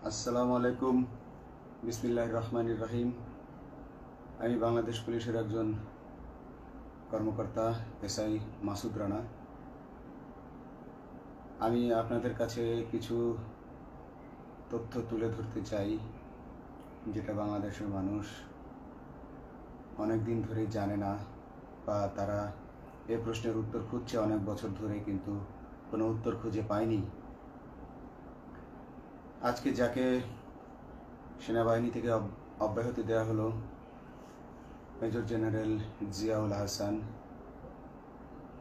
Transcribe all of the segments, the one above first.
আসসালামু আলাইকুম। বিসমিল্লাহির রহমানির রহিম। আমি বাংলাদেশ পুলিশের একজন কর্মকর্তা এসআই মাসুদ রানা। আমি আপনাদের কাছে কিছু তথ্য তুলে ধরতে চাই, যেটা বাংলাদেশের মানুষ অনেক দিন ধরেই জানে না, বা তারা এই প্রশ্নের উত্তর খুঁজছে অনেক বছর ধরে, কিন্তু কোনো উত্তর খুঁজে পায়নি। আজকে যাকে সেনাবাহিনী থেকে অব্যাহতি দেওয়া হলো, মেজর জেনারেল জিয়াউল হাসান,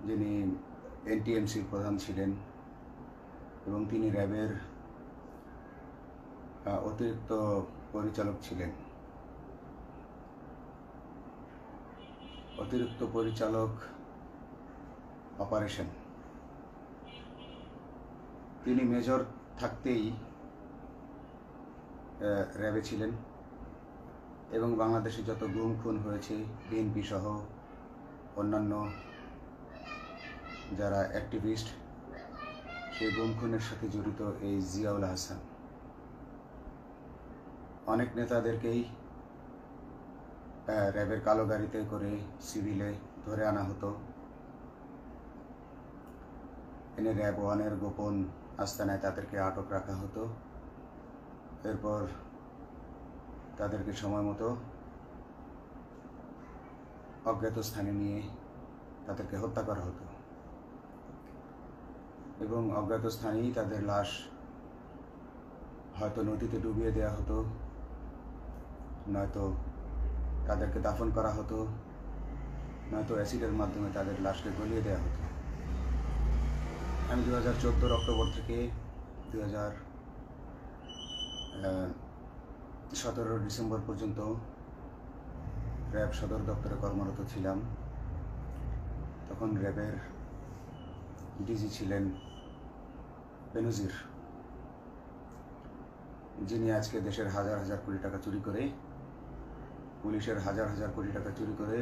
যিনি এনটিএমসির প্রধান ছিলেন এবং তিনি র্যাবের অতিরিক্ত পরিচালক ছিলেন। অতিরিক্ত পরিচালক অপারেশন। তিনি মেজর থাকতেই র্যাবে ছিলেন এবং বাংলাদেশে যত গুম খুন হয়েছে, বিএনপি সহ অন্যান্য যারা অ্যাক্টিভিস্ট, সেই গুম খুনের সাথে জড়িত এই জিয়াউল হাসান। অনেক নেতাদেরকেই র্যাবের কালো গাড়িতে করে সিভিলে ধরে আনা হতো, এনে র্যাব 1-এর গোপন আস্তানায় তাদেরকে আটক রাখা হতো। এরপর তাদেরকে সময় মতো অজ্ঞাত স্থানে নিয়ে তাদেরকে হত্যা করা হতো এবং অজ্ঞাত স্থানেই তাদের লাশ হয়তো নদীতে ডুবিয়ে দেওয়া হতো, নয়তো তাদেরকে দাফন করা হতো, নয়তো অ্যাসিডের মাধ্যমে তাদের লাশকে গলিয়ে দেওয়া হতো। আমি 2014 অক্টোবর থেকে 2017 ডিসেম্বর পর্যন্ত র্যাব সদর দপ্তরে কর্মরত ছিলাম। তখন র্যাবের ডিজি ছিলেন বেনজির, যিনি আজকে দেশের হাজার হাজার কোটি টাকা চুরি করে, পুলিশের হাজার হাজার কোটি টাকা চুরি করে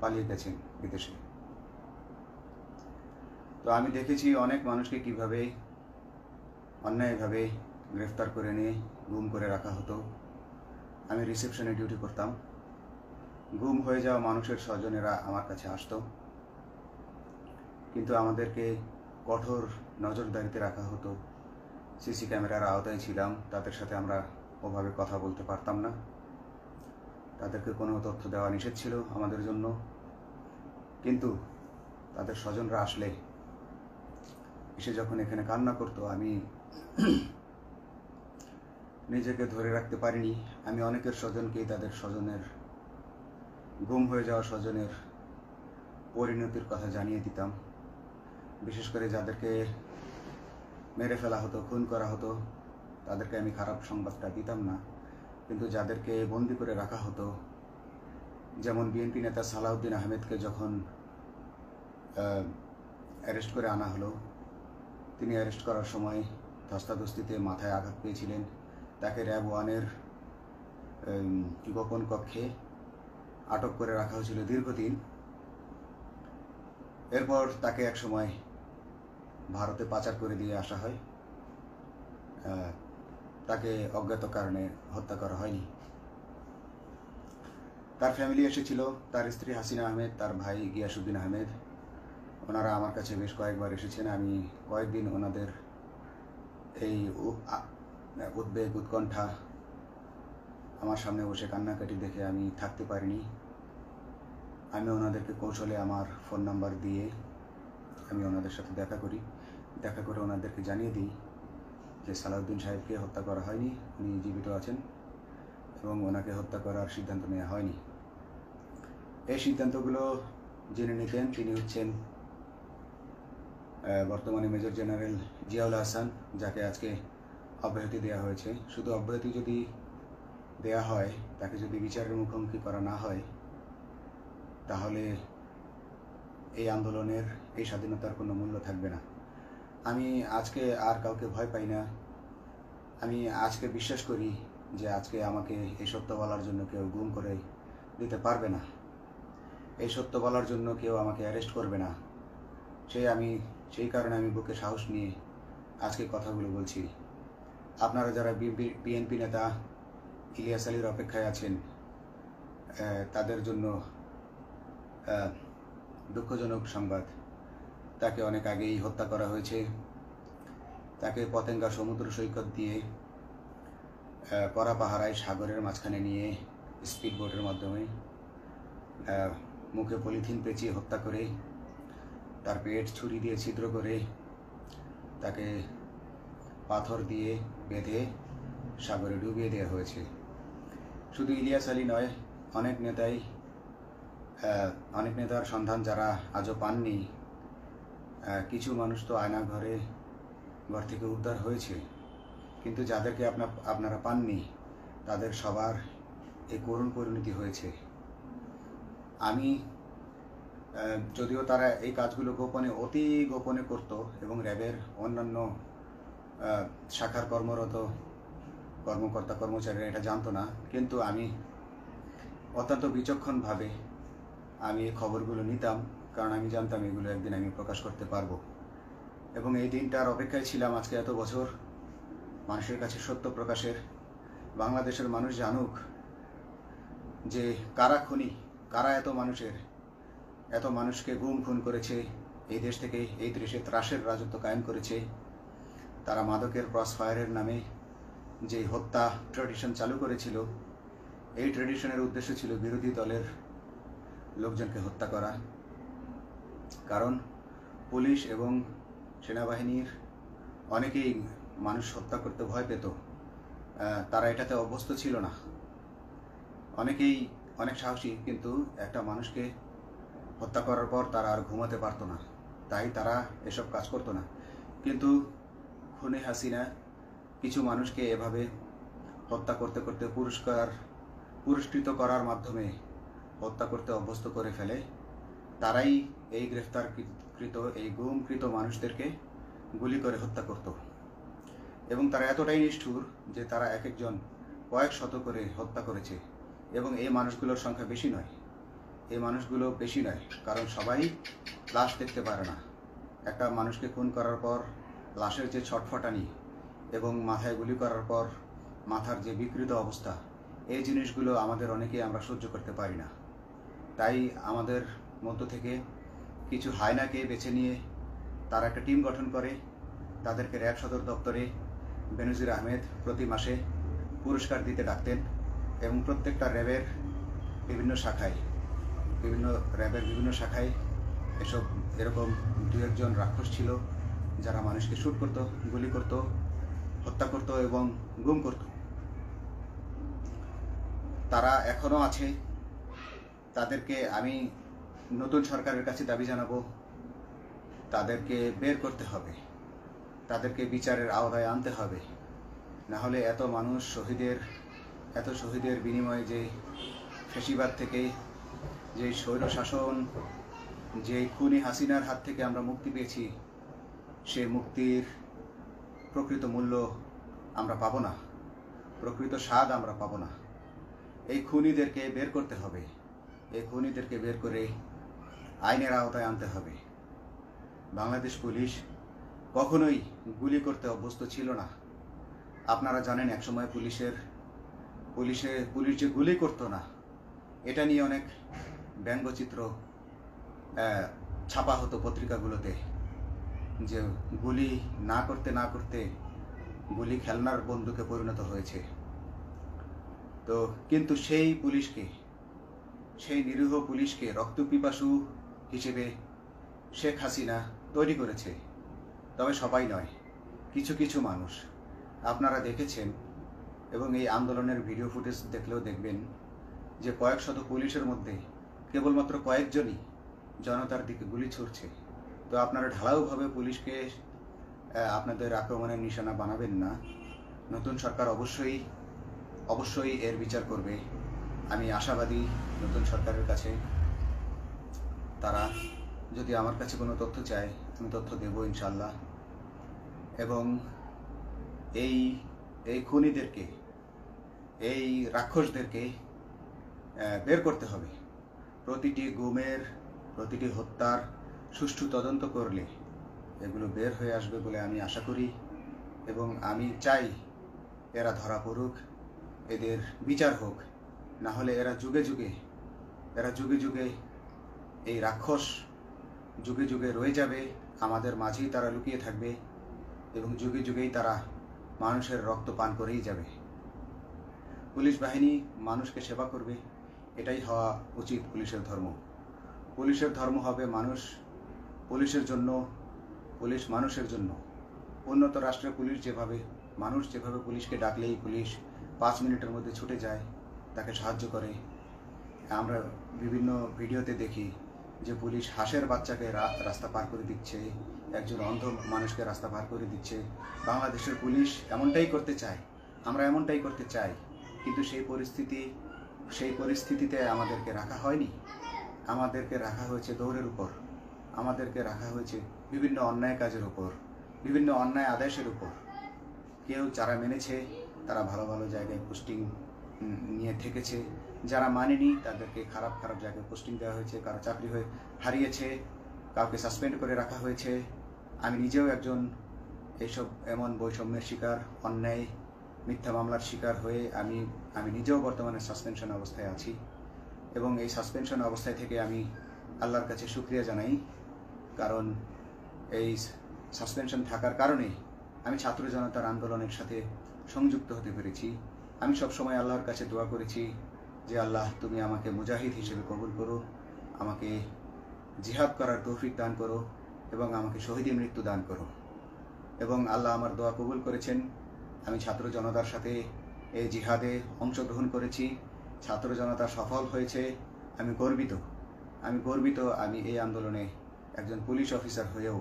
পালিয়ে গেছেন বিদেশে। তো আমি দেখেছি অনেক মানুষকে কিভাবে অন্যায়ভাবে গ্রেফতার করে নিয়ে গুম করে রাখা হতো। আমি রিসেপশনে ডিউটি করতাম। গুম হয়ে যাওয়া মানুষের স্বজনেরা আমার কাছে আসতো, কিন্তু আমাদেরকে কঠোর নজরদারিতে রাখা হতো। সিসি ক্যামেরার আওতায় ছিলাম, তাদের সাথে আমরা ওভাবে কথা বলতে পারতাম না। তাদেরকে কোনো তথ্য দেওয়া নিষেধ ছিল আমাদের জন্য। কিন্তু তাদের স্বজনরা আসলে এসে যখন এখানে কান্না করতো, আমি নিজেকে ধরে রাখতে পারিনি। আমি অনেকের স্বজনকেই তাদের স্বজনের, গুম হয়ে যাওয়া স্বজনের পরিণতির কথা জানিয়ে দিতাম। বিশেষ করে যাদেরকে মেরে ফেলা হতো, খুন করা হতো, তাদেরকে আমি খারাপ সংবাদটা দিতাম না। কিন্তু যাদেরকে বন্দি করে রাখা হতো, যেমন বিএনপি নেতা সালাউদ্দিন আহমেদকে যখন অ্যারেস্ট করে আনা হলো, তিনি অ্যারেস্ট করার সময় ধস্তাধস্তিতে মাথায় আঘাত পেয়েছিলেন। তাকে র্যাব 1-এর গোপন কক্ষে আটক করে রাখা হয়েছিল দীর্ঘদিন। এরপর তাকে এক সময় ভারতে পাচার করে দিয়ে আসা হয়। তাকে অজ্ঞাত কারণে হত্যা করা হয়নি। তার ফ্যামিলি এসেছিল, তার স্ত্রী হাসিনা আহমেদ, তার ভাই গিয়াসউদ্দিন আহমেদ। ওনারা আমার কাছে বেশ কয়েকবার এসেছেন। আমি কয়েকদিন ওনাদের এই উদ্বেগ, উৎকণ্ঠা, আমার সামনে বসে কান্নাকাটি দেখে আমি থাকতে পারিনি। আমি ওনাদেরকে কৌশলে আমার ফোন নাম্বার দিয়ে আমি ওনাদের সাথে দেখা করে ওনাদেরকে জানিয়ে দিই যে সালাউদ্দিন সাহেবকে হত্যা করা হয়নি, উনি জীবিত আছেন এবং ওনাকে হত্যা করার সিদ্ধান্ত নেওয়া হয়নি। এই সিদ্ধান্তগুলো জেনে নিতেন তিনি হচ্ছেন বর্তমানে মেজর জেনারেল জিয়াউল হাসান, যাকে আজকে অব্যাহতি দেওয়া হয়েছে। শুধু অব্যাহতি যদি দেয়া হয়, তাকে যদি বিচারের মুখোমুখি করা না হয়, তাহলে এই আন্দোলনের, এই স্বাধীনতার কোনো মূল্য থাকবে না। আমি আজকে আর কাউকে ভয় পাই না। আমি আজকে বিশ্বাস করি যে আজকে আমাকে এই সত্য বলার জন্য কেউ গুম করে দিতে পারবে না, এই সত্য বলার জন্য কেউ আমাকে অ্যারেস্ট করবে না। সেই কারণে আমি বুকে সাহস নিয়ে আজকে কথাগুলো বলছি। আপনারা যারা বিএনপি নেতা ইলিয়াস আলীর অপেক্ষায় আছেন, তাদের জন্য দুঃখজনক সংবাদ। তাকে অনেক আগেই হত্যা করা হয়েছে। তাকে পতেঙ্গা সমুদ্র সৈকত দিয়ে কড়া পাহারায় সাগরের মাঝখানে নিয়ে স্পিড বোটের মাধ্যমে মুখে পলিথিন পেঁচিয়ে হত্যা করে, তার পেট ছুরি দিয়ে ছিদ্র করে, তাকে পাথর দিয়ে বেঁধে সাগরে ডুবিয়ে দেওয়া হয়েছে। শুধু ইলিয়াস আলী নয়, অনেক নেতার সন্ধান যারা আজও পাননি। কিছু মানুষ তো ঘর থেকে উদ্ধার হয়েছে, কিন্তু যাদেরকে আপনারা পাননি তাদের সবার এই করুণ পরিণতি হয়েছে। আমি যদিও তারা এই কাজগুলো অতি গোপনে করত এবং র্যাবের অন্যান্য শাখার কর্মরত কর্মকর্তা কর্মচারীরা এটা জানতো না, কিন্তু আমি অত্যন্ত বিচক্ষণভাবে আমি এই খবরগুলো নিতাম, কারণ আমি জানতাম এগুলো একদিন আমি প্রকাশ করতে পারবো। এবং এই দিনটার অপেক্ষায় ছিলাম আজকে এত বছর, মানুষের কাছে সত্য প্রকাশের। বাংলাদেশের মানুষ জানুক যে কারা খুনি, কারা এত মানুষকে গুম খুন করেছে, এই দেশ থেকে এই দেশে ত্রাসের রাজত্ব কায়েম করেছে। তারা মাদকের ক্রস ফায়ারের নামে যে হত্যা ট্র্যাডিশন চালু করেছিল, এই ট্র্যাডিশনের উদ্দেশ্য ছিল বিরোধী দলের লোকজনকে হত্যা করা। কারণ পুলিশ এবং সেনাবাহিনীর অনেকেই মানুষ হত্যা করতে ভয় পেত, তারা এটাতে অভ্যস্ত ছিল না। অনেকেই অনেক সাহসী, কিন্তু একটা মানুষকে হত্যা করার পর তারা আর ঘুমাতে পারতো না, তাই তারা এসব কাজ করতো না। কিন্তু খুনে হাসিনা কিছু মানুষকে এভাবে হত্যা করতে করতে পুরস্কৃত করার মাধ্যমে হত্যা করতে অভ্যস্ত করে ফেলে। তারাই এই গ্রেফতারকৃত এই গুমকৃত মানুষদেরকে গুলি করে হত্যা করত। এবং তারা এতটাই নিষ্ঠুর যে তারা এক একজন কয়েক শত করে হত্যা করেছে। এবং এই মানুষগুলোর সংখ্যা বেশি নয়, কারণ সবাই লাশ দেখতে পারে না। একটা মানুষকে খুন করার পর লাশের যে ছটফটানি এবং মাথায় গুলি করার পর মাথার যে বিকৃত অবস্থা, এই জিনিসগুলো অনেকেই আমরা সহ্য করতে পারি না। তাই আমাদের মধ্য থেকে কিছু হায়নাকে বেছে নিয়ে তারা একটা টিম গঠন করে। তাদেরকে র্যাব সদর দপ্তরে বেনজির আহমেদ প্রতি মাসে পুরস্কার দিতে ডাকতেন, এবং প্রত্যেকটা র্যাবের বিভিন্ন শাখায় এরকম দু একজন রাক্ষস ছিল যারা মানুষকে শুট করত, গুলি করত, হত্যা করত এবং গুম করত। তারা এখনো আছে। তাদেরকে আমি নতুন সরকারের কাছে দাবি জানাবো, তাদেরকে বের করতে হবে, তাদেরকে বিচারের আওতায় আনতে হবে। না হলে এত শহীদের বিনিময়ে যে ফ্যাসিবাদ থেকে, যে স্বৈর শাসন, যে খুনি হাসিনার হাত থেকে আমরা মুক্তি পেয়েছি, সে মুক্তির প্রকৃত মূল্য আমরা পাবো না, প্রকৃত স্বাদ আমরা পাবো না। এই খুনিদেরকে বের করতে হবে, এই খুনিদেরকে বের করে আইনের আওতায় আনতে হবে। বাংলাদেশ পুলিশ কখনোই গুলি করতে অভ্যস্ত ছিল না। আপনারা জানেন একসময় পুলিশ যে গুলি করতো না, এটা নিয়ে অনেক ব্যঙ্গচিত্র ছাপা হতো পত্রিকাগুলোতে, যে গুলি না করতে গুলি খেলনার বন্দুকে পরিণত হয়েছে। তো কিন্তু সেই নিরীহ পুলিশকে রক্তপিপাসু হিসেবে শেখ হাসিনা তৈরি করেছে। তবে সবাই নয়, কিছু মানুষ। আপনারা দেখেছেন এবং এই আন্দোলনের ভিডিও ফুটেজ দেখলেও দেখবেন যে কয়েক শত পুলিশের মধ্যে কেবলমাত্র কয়েকজনই জনতার দিকে গুলি ছুড়ছে। তো আপনারা ঢালাওভাবে পুলিশকে আপনাদের আক্রমণের নিশানা বানাবেন না। নতুন সরকার অবশ্যই এর বিচার করবে। আমি আশাবাদী নতুন সরকারের কাছে। তারা যদি আমার কাছে কোনো তথ্য চায়, আমি তথ্য দেব ইনশাল্লাহ। এবং এই খুনিদেরকে, এই রাক্ষসদেরকে বের করতে হবে। প্রতিটি গুমের, প্রতিটি হত্যার সুষ্ঠু তদন্ত করলে এগুলো বের হয়ে আসবে বলে আমি আশা করি। এবং আমি চাই এরা ধরা পড়ুক, এদের বিচার হোক, না হলে এরা যুগে যুগে এই রাক্ষস যুগে যুগে রয়ে যাবে, আমাদের মাঝেই তারা লুকিয়ে থাকবে এবং যুগে যুগেই তারা মানুষের রক্ত পান করেই যাবে। পুলিশ বাহিনী মানুষকে সেবা করবে, এটাই হওয়া উচিত পুলিশের ধর্ম। পুলিশের ধর্ম হবে মানুষ, পুলিশের জন্য, পুলিশ মানুষের জন্য। উন্নত রাষ্ট্রের পুলিশ মানুষ যেভাবে পুলিশকে ডাকলেই পুলিশ 5 মিনিটের মধ্যে ছুটে যায়, তাকে সাহায্য করে। আমরা বিভিন্ন ভিডিওতে দেখি যে পুলিশ হাঁসের বাচ্চাকে রাস্তা পার করে দিচ্ছে, একজন অন্ধ মানুষকে রাস্তা পার করে দিচ্ছে। বাংলাদেশের পুলিশ এমনটাই করতে চায়, আমরা এমনটাই করতে চাই, কিন্তু সেই পরিস্থিতিতে আমাদেরকে রাখা হয়নি। আমাদেরকে রাখা হয়েছে দৌড়ের উপর, আমাদেরকে রাখা হয়েছে বিভিন্ন অন্যায় কাজের উপর, বিভিন্ন অন্যায় আদেশের উপর। কেউ যারা মেনেছে তারা ভালো ভালো জায়গায় পোস্টিং নিয়ে থেকেছে, যারা মানেনি তাদেরকে খারাপ জায়গায় পোস্টিং দেওয়া হয়েছে, কারো চাকরি হয়ে হারিয়েছে, কাউকে সাসপেন্ড করে রাখা হয়েছে। আমি নিজেও একজন এমন বৈষম্যের শিকার, অন্যায় মিথ্যা মামলার শিকার হয়ে আমি নিজেও বর্তমানে সাসপেনশন অবস্থায় আছি এবং এই সাসপেনশন অবস্থায় থেকে আমি আল্লাহর কাছে শুকরিয়া জানাই, কারণ এই সাসপেনশন থাকার কারণে আমি ছাত্র জনতার আন্দোলনের সাথে সংযুক্ত হতে পেরেছি। আমি সবসময় আল্লাহর কাছে দোয়া করেছি যে আল্লাহ, তুমি আমাকে মুজাহিদ হিসেবে কবুল করো, আমাকে জিহাদ করার তৌফিক দান করো এবং আমাকে শহীদী মৃত্যু দান করো। এবং আল্লাহ আমার দোয়া কবুল করেছেন। আমি ছাত্র জনতার সাথে এই জিহাদে অংশগ্রহণ করেছি, ছাত্র জনতা সফল হয়েছে। আমি গর্বিত আমি এই আন্দোলনে একজন পুলিশ অফিসার হয়েও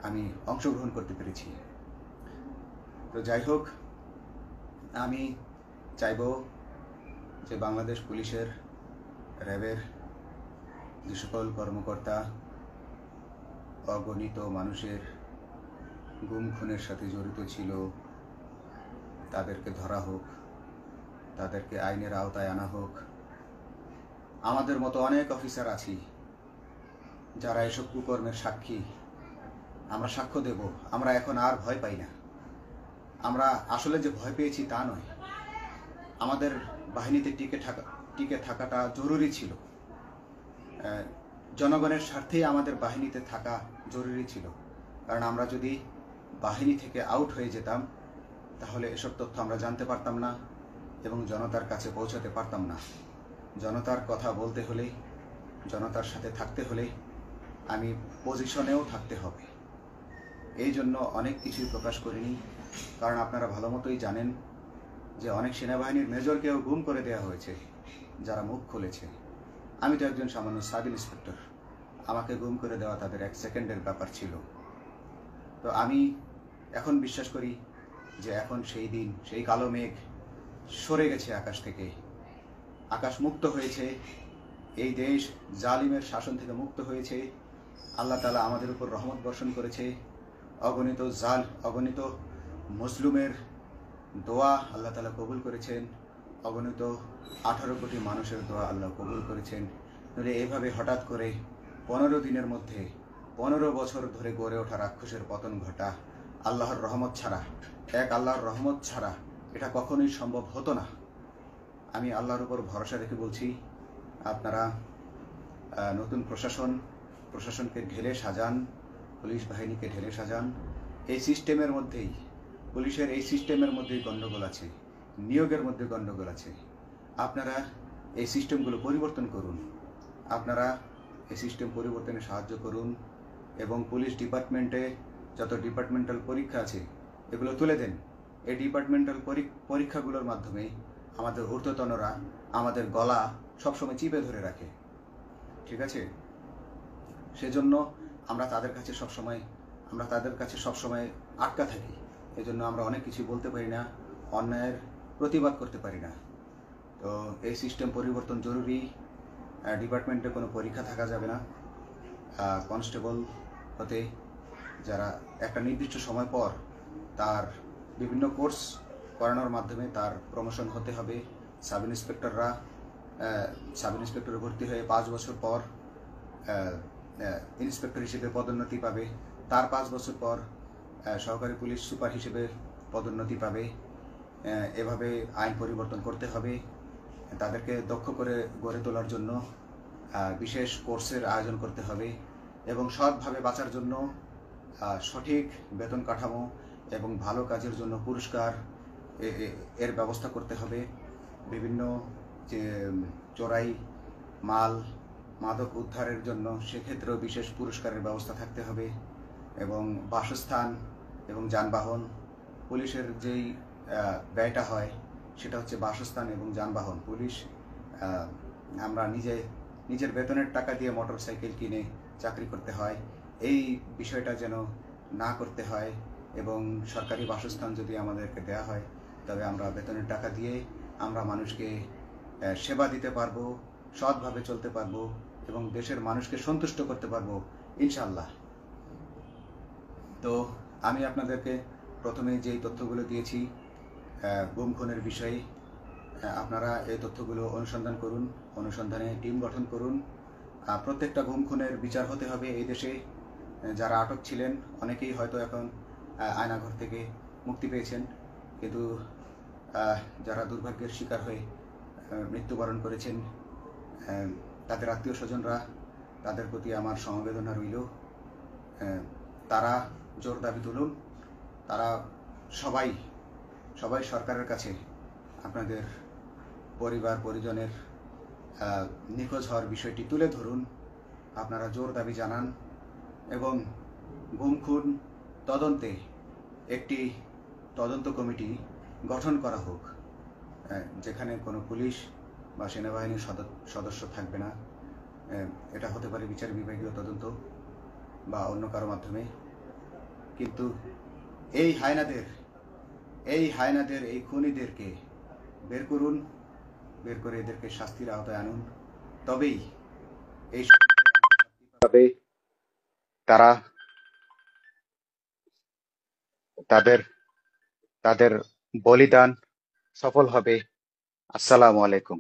আমি অংশগ্রহণ করতে পেরেছি। তো যাই হোক, আমি চাইব যে বাংলাদেশ পুলিশের, র্যাবের যে সকল কর্মকর্তা অগণিত মানুষের গুম খুনের সাথে জড়িত ছিল তাদেরকে ধরা হোক, তাদেরকে আইনের আওতায় আনা হোক। আমাদের মতো অনেক অফিসার আছি যারা এসব কুকর্মের সাক্ষী, আমরা সাক্ষ্য দেব। আমরা এখন আর ভয় পাই না। আমরা আসলে যে ভয় পেয়েছি তা নয়, আমাদের বাহিনীতে টিকে থাকাটা জরুরি ছিল। জনগণের স্বার্থেই আমাদের বাহিনীতে থাকা জরুরি ছিল, কারণ আমরা যদি বাহিনী থেকে আউট হয়ে যেতাম তাহলে এসব তথ্য আমরা জানতে পারতাম না এবং জনতার কাছে পৌঁছাতে পারতাম না। জনতার কথা বলতে হলে, জনতার সাথে থাকতে হলে আমি পজিশনেও থাকতে হবে। এই জন্য অনেক কিছুই প্রকাশ করিনি, কারণ আপনারা ভালো মতোই জানেন যে অনেক সেনাবাহিনীর মেজরকেও গুম করে দেওয়া হয়েছে যারা মুখ খুলেছে। আমি তো একজন সামান্য সাব ইন্সপেক্টর, আমাকে গুম করে দেওয়া তাদের 1 সেকেন্ডের ব্যাপার ছিল। তো আমি এখন বিশ্বাস করি যে এখন সেই দিন, সেই কালো মেঘ সরে গেছে আকাশ থেকে, আকাশ মুক্ত হয়েছে, এই দেশ জালিমের শাসন থেকে মুক্ত হয়েছে। আল্লাহ তাআলা আমাদের উপর রহমত বর্ষণ করেছে। অগণিত মুসলিমের দোয়া আল্লাহ তাআলা কবুল করেছেন, অগণিত 18 কোটি মানুষের দোয়া আল্লাহ কবুল করেছেন। নইলে এইভাবে হঠাৎ করে 15 দিনের মধ্যে 15 বছর ধরে গড়ে ওঠা রাক্ষসের পতন ঘটা আল্লাহর রহমত ছাড়া এটা কখনোই সম্ভব হতো না। আমি আল্লাহর উপর ভরসা রেখে বলছি, আপনারা নতুন প্রশাসনকে ঢেলে সাজান, পুলিশ বাহিনীকে ঢেলে সাজান। এই সিস্টেমের মধ্যেই, পুলিশের এই সিস্টেমের মধ্যেই গণ্ডগোল আছে, নিয়োগের মধ্যে গণ্ডগোল আছে। আপনারা এই সিস্টেমগুলো পরিবর্তন করুন, আপনারা এই সিস্টেম পরিবর্তনে সাহায্য করুন এবং পুলিশ ডিপার্টমেন্টে যত ডিপার্টমেন্টাল পরীক্ষা আছে এগুলো তুলে দেন। এই ডিপার্টমেন্টাল পরীক্ষাগুলোর মাধ্যমে আমাদের ঊর্ধ্বতনরা আমাদের গলা সবসময় চিপে ধরে রাখে, ঠিক আছে? সেজন্য আমরা তাদের কাছে সবসময় আটকা থাকি। এজন্য আমরা অনেক কিছু বলতে পারি না, অন্যায়ের প্রতিবাদ করতে পারি না। তো এই সিস্টেম পরিবর্তন জরুরি। ডিপার্টমেন্টে কোনো পরীক্ষা থাকা যাবে না। কনস্টেবল হতে যারা একটা নির্দিষ্ট সময় পর তার বিভিন্ন কোর্স করানোর মাধ্যমে তার প্রমোশন হতে হবে। সাব ইন্সপেক্টরে ভর্তি হয়ে 5 বছর পর ইন্সপেক্টর হিসেবে পদোন্নতি পাবে, তার 5 বছর পর সহকারী পুলিশ সুপার হিসেবে পদোন্নতি পাবে। এভাবে আইন পরিবর্তন করতে হবে। তাদেরকে দক্ষ করে গড়ে তোলার জন্য বিশেষ কোর্সের আয়োজন করতে হবে এবং সৎভাবে বাঁচার জন্য সঠিক বেতন কাঠামো এবং ভালো কাজের জন্য পুরস্কার এর ব্যবস্থা করতে হবে। বিভিন্ন যে চোরাই মাল মাদক উদ্ধারের জন্য সেক্ষেত্রেও বিশেষ পুরস্কারের ব্যবস্থা থাকতে হবে এবং বাসস্থান এবং যানবাহন, পুলিশের যেই ব্যয়টা হয় সেটা হচ্ছে বাসস্থান এবং যানবাহন। পুলিশ আমরা নিজের বেতনের টাকা দিয়ে মোটরসাইকেল কিনে চাকরি করতে হয়, এই বিষয়টা যেন না করতে হয় এবং সরকারি বাসস্থান যদি আমাদেরকে দেয়া হয় তবে আমরা বেতনের টাকা দিয়ে আমরা মানুষকে সেবা দিতে পারবো, সৎভাবে চলতে পারবো এবং দেশের মানুষকে সন্তুষ্ট করতে পারবো ইনশাআল্লাহ। তো আমি আপনাদেরকে প্রথমে যেই তথ্যগুলো দিয়েছি গুম খুনের বিষয়ে, আপনারা এই তথ্যগুলো অনুসন্ধান করুন, অনুসন্ধানে টিম গঠন করুন। প্রত্যেকটা গুম খুনের বিচার হতে হবে এই দেশে। যারা আটক ছিলেন অনেকেই হয়তো এখন আয়নাঘর থেকে মুক্তি পেয়েছেন, কিন্তু যারা দুর্ভাগ্যের শিকার হয়ে মৃত্যুবরণ করেছেন তাদের আত্মীয় স্বজনরা, তাদের প্রতি আমার সমবেদনা রইল। তারা জোর দাবি তুলুন, তারা সবাই সরকারের কাছে আপনাদের পরিবার পরিজনের নিখোঁজ হওয়ার বিষয়টি তুলে ধরুন, আপনারা জোর দাবি জানান এবং গুম খুন তদন্তে একটি তদন্ত কমিটি গঠন করা হোক, যেখানে কোনো পুলিশ বা সেনাবাহিনীর সদস্য থাকবে না। এটা হতে পারে বিচার বিভাগীয় তদন্ত বা অন্য কারো মাধ্যমে, কিন্তু এই হায়নাদের এই খুনিদেরকে বের করুন, বের করে এদেরকে শাস্তির আওতায় আনুন, তবেই এই তবে তারা তাদের বলিদান সফল হবে। আসসালামু আলাইকুম।